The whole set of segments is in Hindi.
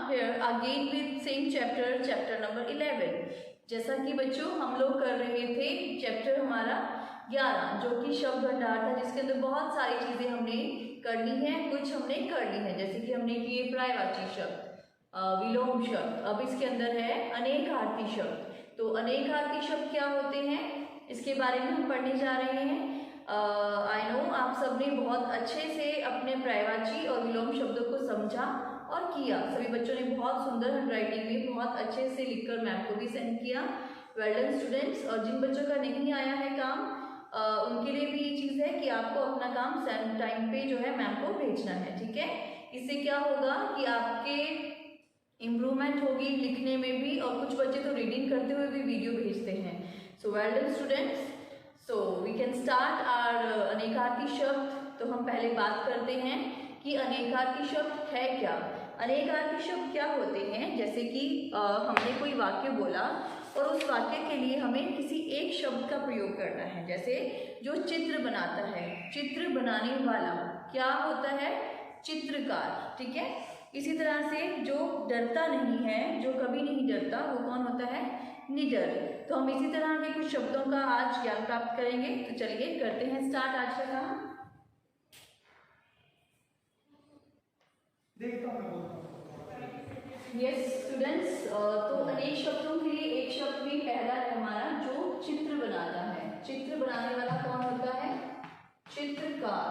here again with same chapter number 11। जैसा कि बच्चों हम लोग कर रहे थे चैप्टर हमारा 11 जो कि शब्द भंडार था, जिसके अंदर बहुत सारी चीज़ें हमने करनी है, कुछ हमने कर ली है, जैसे कि हमने किए पर्यायवाची शब्द, विलोम शब्द। अब इसके अंदर है अनेकार्थी शब्द। तो अनेकार्थी शब्द क्या होते हैं इसके बारे में हम पढ़ने जा रहे हैं। आई नो आप सबने बहुत अच्छे से अपने पर्यायवाची और विलोम शब्दों को समझा और किया। सभी बच्चों ने बहुत सुंदर हैंडराइटिंग में बहुत अच्छे से लिखकर मैम को भी सेंड किया। Well done students. और जिन बच्चों का नहीं आया है काम, उनके लिए भी ये चीज़ है कि आपको अपना काम सेंड टाइम पे जो है मैम को भेजना है, ठीक है। इससे क्या होगा कि आपके इम्प्रूवमेंट होगी लिखने में भी, और कुछ बच्चे तो रीडिंग करते हुए भी वीडियो भेजते हैं। So well done students. So we can start our अनेकार्थी शब्द। तो हम पहले बात करते हैं कि अनेकार्थी शब्द है क्या। अनेकार्थी शब्द क्या होते हैं, जैसे कि हमने कोई वाक्य बोला और उस वाक्य के लिए हमें किसी एक शब्द का प्रयोग करना है। जैसे जो चित्र बनाता है, चित्र बनाने वाला क्या होता है, चित्रकार, ठीक है। इसी तरह से जो डरता नहीं है, जो कभी नहीं डरता, वो कौन होता है, निडर। तो हम इसी तरह के कुछ शब्दों का आज ज्ञान प्राप्त करेंगे। तो चलिए करते हैं स्टार्ट आज का काम। Yes students. तो अनेक शब्दों के लिए एक शब्द भी पहला है हमारा जो चित्र बनाता है। चित्र बनाने वाला कौन होता है, चित्रकार,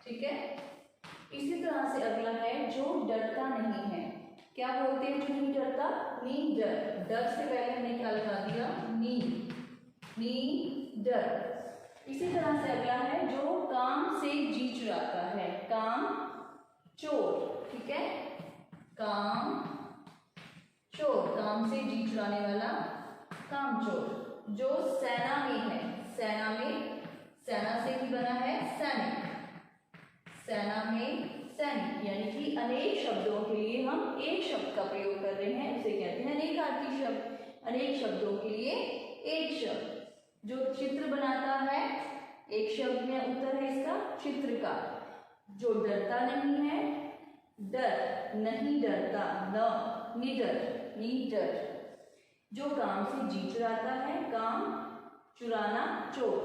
ठीक है। इसी तरह से अगला है जो डरता नहीं है। क्या बोलते हैं जो नहीं डरता, नीडर। डर से पहले हमने क्या लगा दिया, नीडर। इसी तरह से अगला है जो काम से जी चुराता है, काम चोर, ठीक है। काम चोर, काम से जी चुराने वाला काम चोर। जो सेना में है, सेना में, सेना से ही बना है सैनिक, सेना में सैनिक। यानी कि अनेक शब्दों के लिए हम एक शब्द का प्रयोग कर रहे हैं, उसे कहते हैं अनेकार्थी शब्द। अनेक शब्दों के लिए एक शब्द। जो चित्र बनाता है, एक शब्द में उत्तर है इसका चित्रकार। जो डरता नहीं है, डर, नहीं डरता, न, नीडर। जो काम से जी चुराता है, काम चुराना, चोर।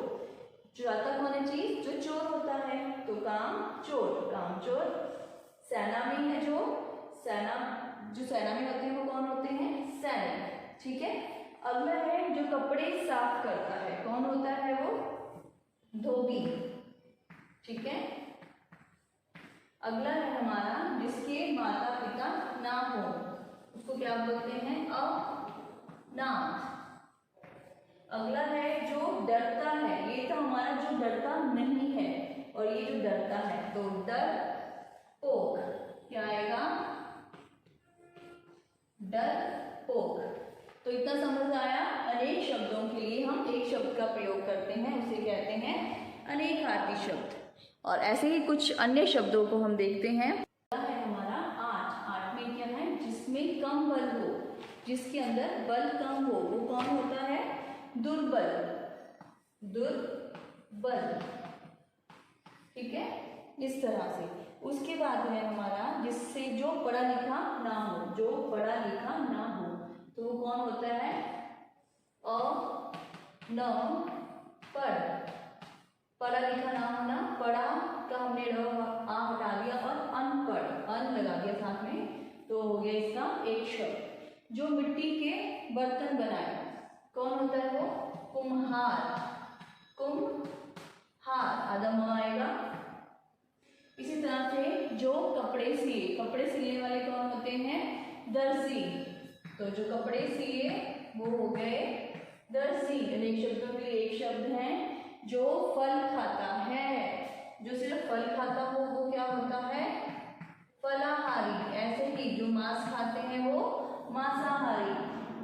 चुराता कौन है चीज, जो चोर होता है, तो काम चोर, काम चोर। सेना में है जो सेना, जो सेना में होते हैं वो कौन होते हैं, सैनिक, ठीक है। अगला है जो कपड़े साफ करता है, कौन होता है वो, धोबी, ठीक है। अगला है हमारा जिसके माता पिता ना हो, उसको क्या बोलते हैं, अनाथ। अगला है जो डरता है, ये तो हमारा जो डरता नहीं है, और ये जो डरता है, तो डरपोक। क्या आएगा, डरपोक। तो इतना समझ आया। अनेक शब्दों के लिए हम एक शब्द का प्रयोग करते हैं, उसे कहते हैं अनेकार्थी शब्द। और ऐसे ही कुछ अन्य शब्दों को हम देखते हैं। है हमारा आठ में क्या है, जिसमें कम बल हो, जिसके अंदर बल कम हो, वो कौन होता है, दुर्बल, ठीक है, इस तरह से। उसके बाद है हमारा जिससे जो पढ़ा लिखा ना हो, जो पढ़ा लिखा ना हो, तो वो कौन होता है, अनपढ़। पढ़ा लिखा ना होना, पढ़ा का हमने आ हटा दिया और अनपढ़, अन लगा दिया साथ में, तो हो गया इसका एक शब्द। जो मिट्टी के बर्तन बनाए, कौन होता है वो, कुम्हार, आधा म आएगा। इसी तरह से जो कपड़े सिए, कपड़े सिलने वाले कौन होते हैं, दर्जी। तो जो कपड़े सिए वो हो गए दर्जी। अनेक शब्दों के लिए एक शब्द है। जो फल खाता है, जो सिर्फ फल खाता हो वो क्या होता है, फलाहारी। ऐसे ही जो मांस खाते हैं वो मांसाहारी।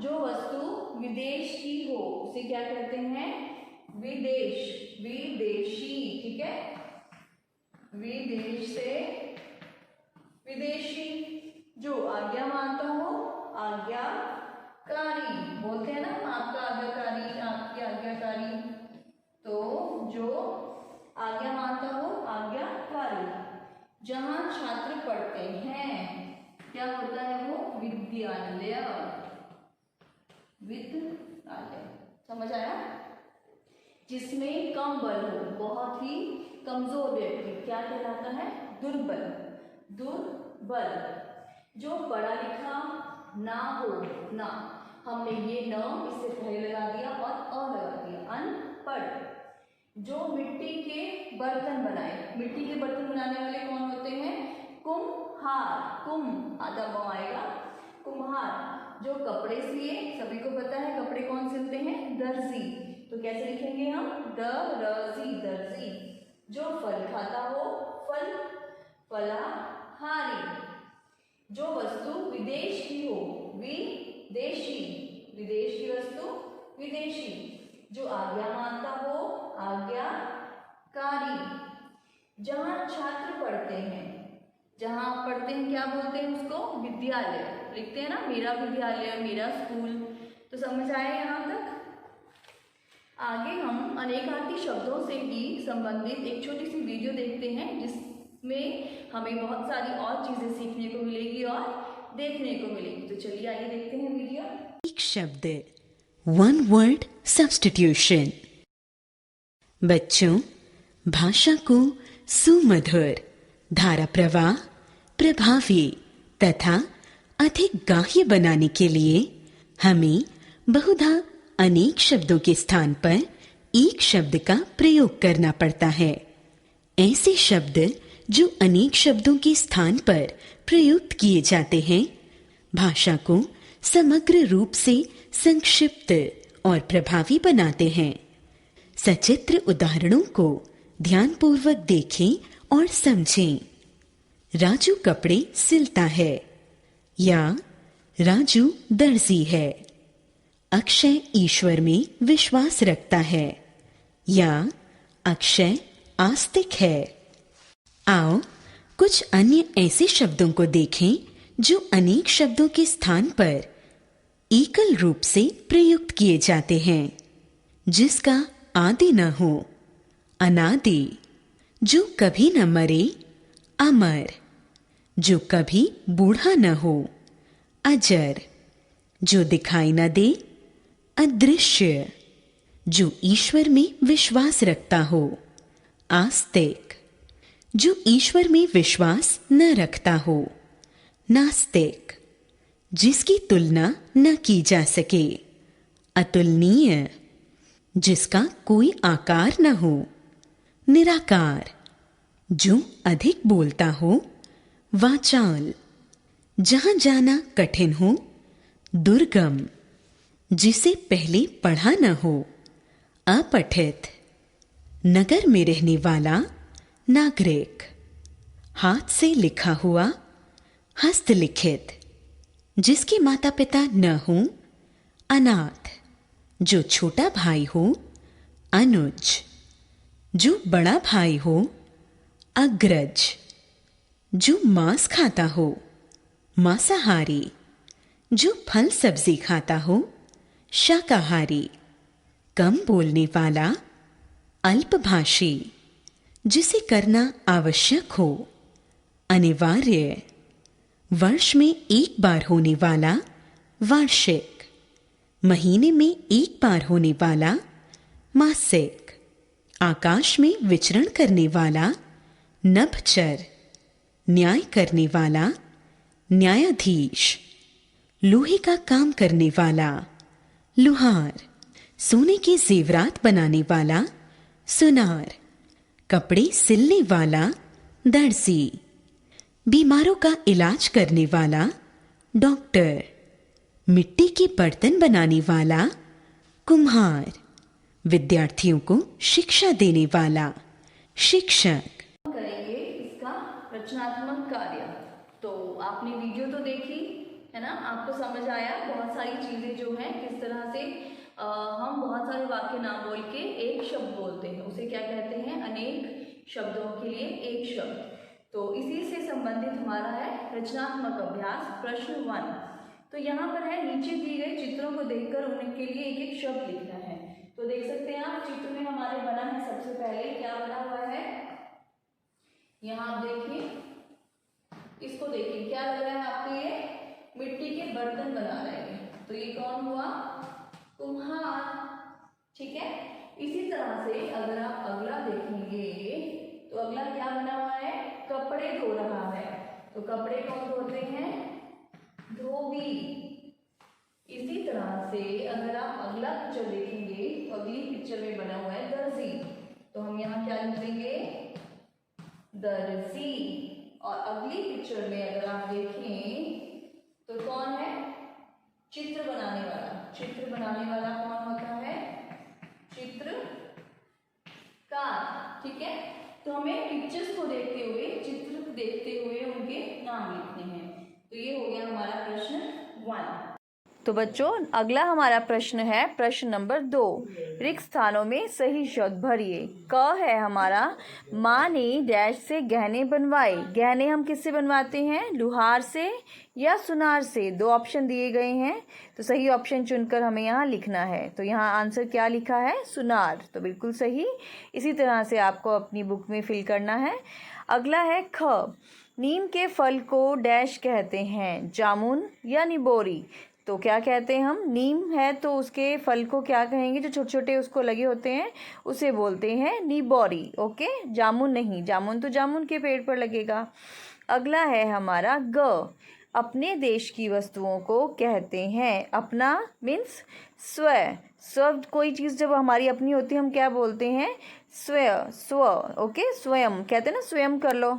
जो वस्तु विदेश की हो उसे क्या कहते हैं, विदेशी, ठीक है। विदेश से विदेशी। जो आज्ञा मानता हो, आज्ञाकारी, बोलते हैं ना आपका आज्ञाकारी, आपकी आज्ञाकारी। तो जो आज्ञा मानता हो, आज्ञाकारी। जहाँ छात्र पढ़ते हैं क्या होता है वो, विद्यालय, विद्यालय, समझ आया। जिसमें कम बल हो, बहुत ही कमजोर व्यक्ति क्या कहलाता है, दुर्बल, दुर्बल। जो पढ़ा लिखा ना हो, ना, हमने ये न इससे पहले लगा दिया और अ लगा दिया, अनपढ़। जो मिट्टी के बर्तन बनाए, मिट्टी के बर्तन बनाने वाले कौन होते हैं, कुम्हार, कुम आधा ब आएगा, कुम्हार। जो कपड़े सिए, सभी को पता है कपड़े कौन सिलते हैं, दर्जी। तो कैसे लिखेंगे हम, दर्जी, दर्जी। जो फल खाता हो, फल, फलाहारी। जो वस्तु विदेश की हो, विदेशी, विदेश की वस्तु विदेशी। जो आज्ञा मानता हो, आज्ञाकारी। जहाँ छात्र पढ़ते हैं, जहाँ आप पढ़ते हैं क्या बोलते हैं उसको, विद्यालय। लिखते हैं ना, मेरा विद्यालय, मेरा स्कूल। तो समझ आया यहाँ तक। आगे हम अनेकार्थी शब्दों से ही संबंधित एक छोटी सी वीडियो देखते हैं, जिसमें हमें बहुत सारी और चीजें सीखने को मिलेगी और देखने को मिलेगी। तो चलिए आइए देखते हैं वीडियो। एक शब्द, वन वर्ड सब्स्टिट्यूशन। बच्चों, भाषा को सुमधुर, धारा प्रवाह, प्रभावी तथा अधिक गाह्य बनाने के लिए हमें बहुधा अनेक शब्दों के स्थान पर एक शब्द का प्रयोग करना पड़ता है। ऐसे शब्द जो अनेक शब्दों के स्थान पर प्रयुक्त किए जाते हैं, भाषा को समग्र रूप से संक्षिप्त और प्रभावी बनाते हैं। सचित्र उदाहरणों को ध्यानपूर्वक देखें और समझें। राजू कपड़े सिलता है, या राजू दर्जी है। अक्षय ईश्वर में विश्वास रखता है, या अक्षय आस्तिक है। आओ कुछ अन्य ऐसे शब्दों को देखें जो अनेक शब्दों के स्थान पर एकल रूप से प्रयुक्त किए जाते हैं, जिसका आदि न हो। अनादि। जो कभी न मरे, अमर। जो कभी बूढ़ा न हो, अजर। जो दिखाई न दे, अदृश्य। जो ईश्वर में विश्वास रखता हो, आस्तिक। जो ईश्वर में विश्वास न रखता हो, नास्तिक। जिसकी तुलना न की जा सके, अतुलनीय। जिसका कोई आकार न हो, निराकार। जो अधिक बोलता हो, वाचाल। जहां जाना कठिन हो, दुर्गम। जिसे पहले पढ़ा न हो, अपठित। नगर में रहने वाला, नागरिक। हाथ से लिखा हुआ, हस्तलिखित। जिसके माता पिता न हो, अनाथ। जो छोटा भाई हो, अनुज। जो बड़ा भाई हो, अग्रज। जो मांस खाता हो, मांसाहारी। जो फल सब्जी खाता हो, शाकाहारी। कम बोलने वाला, अल्पभाषी। जिसे करना आवश्यक हो, अनिवार्य। वर्ष में एक बार होने वाला, वार्षिक। महीने में एक बार होने वाला, मासिक। आकाश में विचरण करने वाला, नभचर। न्याय करने वाला, न्यायाधीश। लोहे का काम करने वाला, लुहार। सोने के जेवरात बनाने वाला, सुनार। कपड़े सिलने वाला, दर्जी। बीमारों का इलाज करने वाला, डॉक्टर। मिट्टी के बर्तन बनाने वाला, कुम्हार। विद्यार्थियों को शिक्षा देने वाला, शिक्षक। करेंगे इसका रचनात्मक कार्य। तो आपने वीडियो तो देखी है ना, आपको समझ आया बहुत सारी चीजें जो है किस तरह से हम बहुत सारे वाक्य नाम बोल के एक शब्द बोलते हैं, उसे क्या कहते हैं, अनेक शब्दों के लिए एक शब्द। तो इसी से संबंधित हमारा है रचनात्मक अभ्यास प्रश्न 1। तो यहाँ पर है, नीचे दिए गए चित्रों को देखकर उनके लिए एक एक शब्द लिखना है। तो देख सकते हैं आप, चित्र में हमारे बना है, सबसे पहले क्या बना हुआ है, यहाँ आप देखिए, इसको देखिए क्या लग रहा है आपको, ये मिट्टी के बर्तन बना रहे हैं, तो ये कौन हुआ? कुम्हार। ठीक है। इसी तरह से अगर आप अगला देखेंगे तो अगला क्या बना हुआ है? कपड़े धो रहा है, तो कपड़े कौन धोते हैं? धोबी। इसी तरह से अगर आप अगला पिक्चर देखेंगे तो अगली पिक्चर में बना हुआ है दर्जी, तो हम यहाँ क्या लिख देंगे? दर्जी। और अगली पिक्चर में अगर आप देखें तो कौन है? चित्र बनाने वाला। चित्र बनाने वाला कौन होता है? चित्रकार। ठीक है। तो हमें पिक्चर्स को देखते हुए, चित्र को देखते हुए उनके नाम लिखने हैं। तो ये हो गया हमारा प्रश्न 1। तो बच्चों अगला हमारा प्रश्न है प्रश्न नंबर 2। रिक्त स्थानों में सही शब्द भरिए। क है हमारा, माँ ने डैश से गहने बनवाए। गहने हम किससे बनवाते हैं? लुहार से या सुनार से। 2 ऑप्शन दिए गए हैं, तो सही ऑप्शन चुनकर हमें यहाँ लिखना है। तो यहाँ आंसर क्या लिखा है? सुनार, तो बिल्कुल सही। इसी तरह से आपको अपनी बुक में फिल करना है। अगला है ख, नीम के फल को डैश कहते हैं? जामुन या निबोरी। तो क्या कहते हैं हम? नीम है तो उसके फल को क्या कहेंगे? जो छोटे छोटे उसको लगे होते हैं उसे बोलते हैं निबोरी। ओके, जामुन नहीं, जामुन तो जामुन के पेड़ पर लगेगा। अगला है हमारा ग, अपने देश की वस्तुओं को कहते हैं? अपना मीन्स स्व। स्व कोई चीज़ जब हमारी अपनी होती है हम क्या बोलते हैं? स्व। ओके, स्वयं कहते हैं ना, स्वयं कर लो।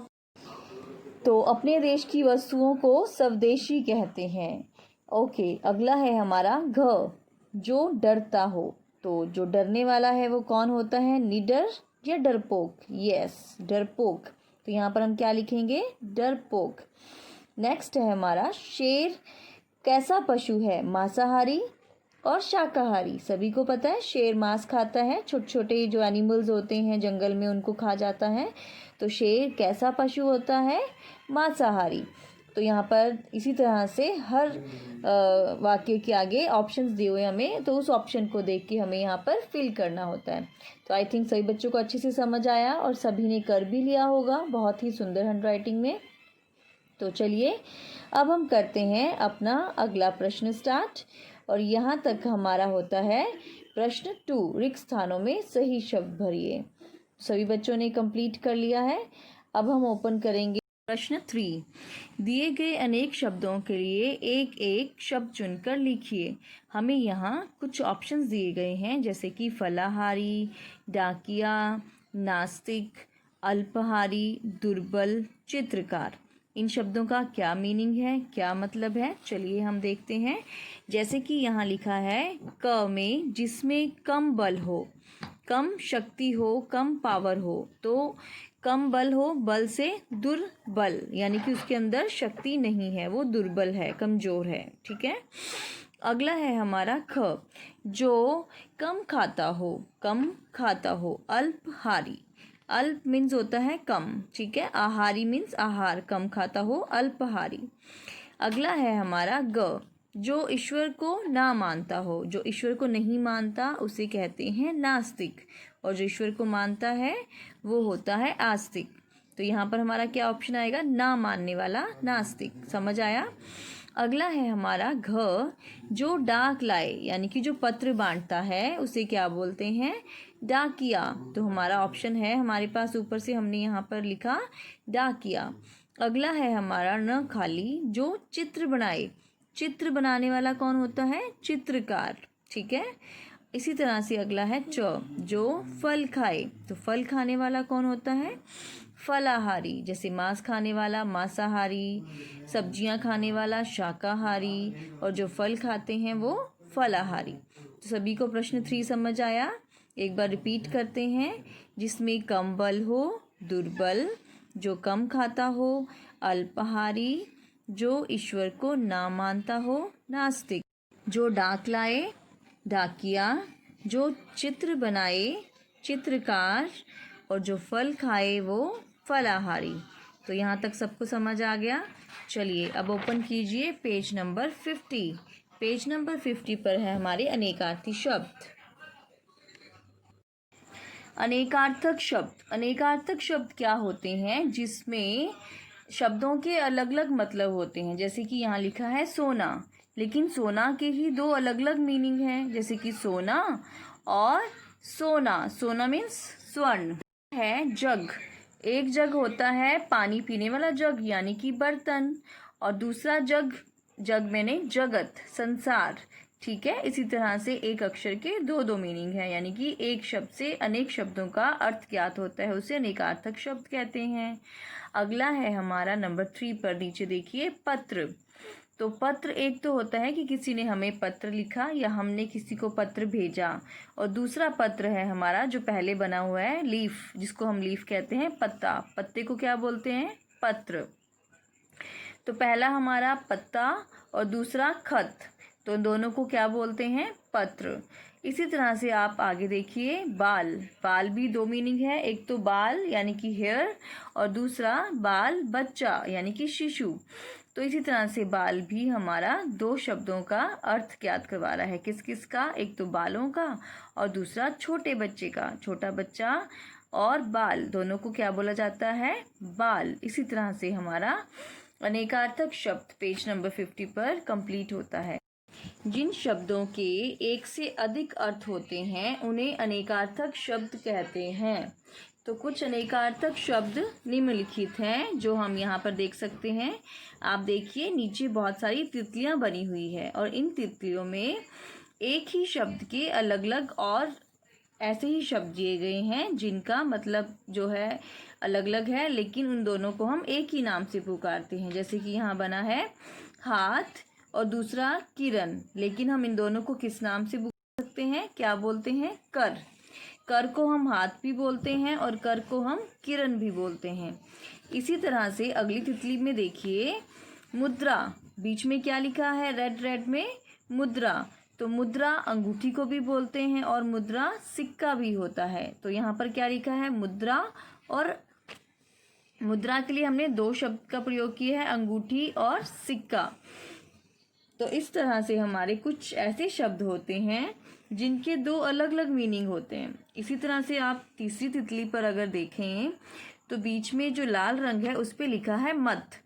तो अपने देश की वस्तुओं को स्वदेशी कहते हैं। ओके, अगला है हमारा घ, जो डरता हो। तो जो डरने वाला है वो कौन होता है? निडर या डरपोक? यस, डरपोक। तो यहाँ पर हम क्या लिखेंगे? डरपोक। नेक्स्ट है हमारा शेर, कैसा पशु है? मांसाहारी और शाकाहारी। सभी को पता है शेर मांस खाता है, छोटे छोटे जो एनिमल्स होते हैं जंगल में उनको खा जाता है। तो शेर कैसा पशु होता है? मांसाहारी। तो यहाँ पर इसी तरह से हर वाक्य के आगे ऑप्शंस दिए हुए हमें, तो उस ऑप्शन को देख के हमें यहाँ पर फिल करना होता है। तो आई थिंक सभी बच्चों को अच्छे से समझ आया और सभी ने कर भी लिया होगा बहुत ही सुंदर हैंडराइटिंग में। तो चलिए अब हम करते हैं अपना अगला प्रश्न स्टार्ट, और यहाँ तक हमारा होता है प्रश्न 2, रिक्त स्थानों में सही शब्द भरिए। सभी बच्चों ने कंप्लीट कर लिया है। अब हम ओपन करेंगे प्रश्न 3। दिए गए अनेक शब्दों के लिए एक एक शब्द चुनकर लिखिए। हमें यहाँ कुछ ऑप्शंस दिए गए हैं, जैसे कि फलाहारी, डाकिया, नास्तिक, अल्पाहारी, दुर्बल, चित्रकार। इन शब्दों का क्या मीनिंग है, क्या मतलब है, चलिए हम देखते हैं। जैसे कि यहाँ लिखा है क में, जिसमें कम बल हो, कम शक्ति हो, कम पावर हो। तो कम बल हो, बल से दुर्बल, यानी कि उसके अंदर शक्ति नहीं है, वो दुर्बल है, कमज़ोर है। ठीक है। अगला है हमारा ख, जो कम खाता हो, कम खाता हो, अल्पहारी। अल्प मीन्स होता है कम, ठीक है। आहारी मीन्स आहार, कम खाता हो, अल्पहारी। अगला है हमारा ग, जो ईश्वर को ना मानता हो। जो ईश्वर को नहीं मानता उसे कहते हैं नास्तिक, और जो ईश्वर को मानता है वो होता है आस्तिक। तो यहाँ पर हमारा क्या ऑप्शन आएगा? ना मानने वाला, नास्तिक। समझ आया। अगला है हमारा घ, जो डाक लाए, यानी कि जो पत्र बांटता है उसे क्या बोलते हैं? डाकिया। तो हमारा ऑप्शन है हमारे पास, ऊपर से हमने यहाँ पर लिखा डाकिया। अगला है हमारा न खाली, जो चित्र बनाए। चित्र बनाने वाला कौन होता है? चित्रकार। ठीक है। इसी तरह से अगला है च, जो फल खाए। तो फल खाने वाला कौन होता है? फलाहारी। जैसे मांस खाने वाला मांसाहारी, सब्जियां खाने वाला शाकाहारी, और जो फल खाते हैं वो फलाहारी। तो सभी को प्रश्न 3 समझ आया? एक बार रिपीट करते हैं। जिसमें कम बल हो, दुर्बल, जो कम खाता हो, अल्पाहारी, जो ईश्वर को ना मानता हो, नास्तिक, जो डाक लाए, डाकिया, जो चित्र बनाए, चित्रकार, और जो फल खाए वो फलाहारी। तो यहाँ तक सबको समझ आ गया। चलिए अब ओपन कीजिए पेज नंबर 50। पेज नंबर 50 पर है हमारे अनेकार्थी शब्द। अनेकार्थक शब्द। अनेकार्थक शब्द क्या होते हैं? जिसमें शब्दों के अलग अलग मतलब होते हैं। जैसे कि यहाँ लिखा है सोना, लेकिन सोना के ही दो अलग अलग मीनिंग हैं, जैसे कि सोना और सोना। सोना मीन्स स्वर्ण है। जग, एक जग होता है पानी पीने वाला जग यानी कि बर्तन, और दूसरा जग, जग मैंने जगत, संसार। ठीक है, इसी तरह से एक अक्षर के दो दो मीनिंग है, यानी कि एक शब्द से अनेक शब्दों का अर्थ ज्ञात होता है, उसे अनेकार्थक शब्द कहते हैं। अगला है हमारा नंबर 3 पर, नीचे देखिए पत्र। तो पत्र एक तो होता है कि किसी ने हमें पत्र लिखा या हमने किसी को पत्र भेजा, और दूसरा पत्र है हमारा जो पहले बना हुआ है लीफ, जिसको हम लीफ कहते हैं, पत्ता। पत्ते को क्या बोलते हैं? पत्र। तो पहला हमारा पत्ता और दूसरा खत, तो दोनों को क्या बोलते हैं? पत्र। इसी तरह से आप आगे देखिए बाल। बाल भी दो मीनिंग है, एक तो बाल यानी कि हेयर, और दूसरा बाल बच्चा यानी कि शिशु। तो इसी तरह से बाल भी हमारा दो शब्दों का अर्थ ज्ञात करवा रहा है। किस किस का? एक तो बालों का और दूसरा छोटे बच्चे का। छोटा बच्चा और बाल दोनों को क्या बोला जाता है? बाल। इसी तरह से हमारा अनेकार्थक शब्द पेज नंबर 50 पर कंप्लीट होता है। जिन शब्दों के एक से अधिक अर्थ होते हैं उन्हें अनेकार्थक शब्द कहते हैं। तो कुछ अनेकार्थक शब्द निम्नलिखित हैं जो हम यहाँ पर देख सकते हैं। आप देखिए नीचे बहुत सारी तितलियाँ बनी हुई है, और इन तितलियों में एक ही शब्द के अलग अलग और ऐसे ही शब्द दिए गए हैं जिनका मतलब जो है अलग अलग है, लेकिन उन दोनों को हम एक ही नाम से पुकारते हैं। जैसे कि यहाँ बना है हाथ और दूसरा किरण, लेकिन हम इन दोनों को किस नाम से पुकार सकते हैं? क्या बोलते हैं? कर। कर को हम हाथ भी बोलते हैं और कर को हम किरण भी बोलते हैं। इसी तरह से अगली तितली में देखिए मुद्रा। बीच में क्या लिखा है? रेड रेड में मुद्रा। तो मुद्रा अंगूठी को भी बोलते हैं और मुद्रा सिक्का भी होता है। तो यहाँ पर क्या लिखा है? मुद्रा। और मुद्रा के लिए हमने दो शब्द का प्रयोग किया है, अंगूठी और सिक्का। तो इस तरह से हमारे कुछ ऐसे शब्द होते हैं जिनके दो अलग अलग मीनिंग होते हैं। इसी तरह से आप तीसरी तितली पर अगर देखें तो बीच में जो लाल रंग है उस पे लिखा है मत।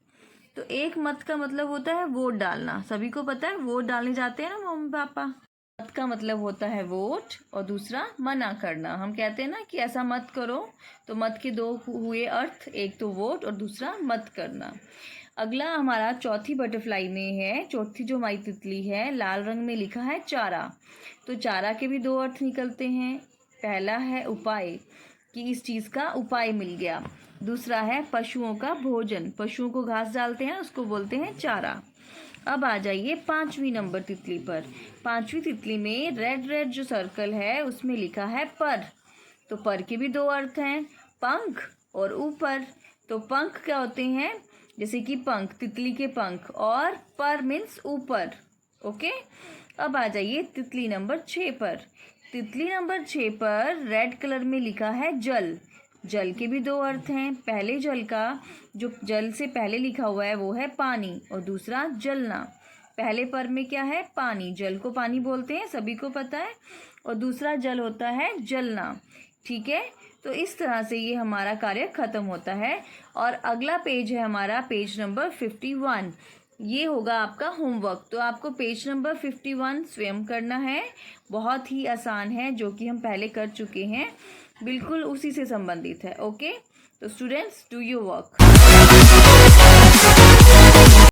तो एक मत का मतलब होता है वोट डालना। सभी को पता है वोट डालने जाते हैं ना मम्मी पापा। मत का मतलब होता है वोट, और दूसरा मना करना। हम कहते हैं ना कि ऐसा मत करो, तो मत के दो हुए अर्थ, एक तो वोट और दूसरा मत करना। अगला हमारा चौथी बटरफ्लाई में है, चौथी जो हमारी तितली है, लाल रंग में लिखा है चारा। तो चारा के भी दो अर्थ निकलते हैं। पहला है उपाय, कि इस चीज़ का उपाय मिल गया। दूसरा है पशुओं का भोजन, पशुओं को घास डालते हैं उसको बोलते हैं चारा। अब आ जाइए 5वीं नंबर तितली पर। 5वीं तितली में रेड रेड जो सर्कल है उसमें लिखा है पर। तो पर के भी दो अर्थ हैं, पंख और ऊपर। तो पंख क्या होते हैं? जैसे कि पंख, तितली के पंख, और पर मीन्स ऊपर। ओके। अब आ जाइए तितली नंबर 6 पर। तितली नंबर 6 पर रेड कलर में लिखा है जल। जल के भी दो अर्थ हैं। पहले जल का, जो जल से पहले लिखा हुआ है वो है पानी, और दूसरा जलना। पहले पर में क्या है? पानी। जल को पानी बोलते हैं, सभी को पता है। और दूसरा जल होता है जलना। ठीक है, तो इस तरह से ये हमारा कार्य खत्म होता है। और अगला पेज है हमारा पेज नंबर 51। ये होगा आपका होमवर्क। तो आपको पेज नंबर 51 स्वयं करना है। बहुत ही आसान है, जो कि हम पहले कर चुके हैं, बिल्कुल उसी से संबंधित है। ओके, तो स्टूडेंट्स डू योर वर्क।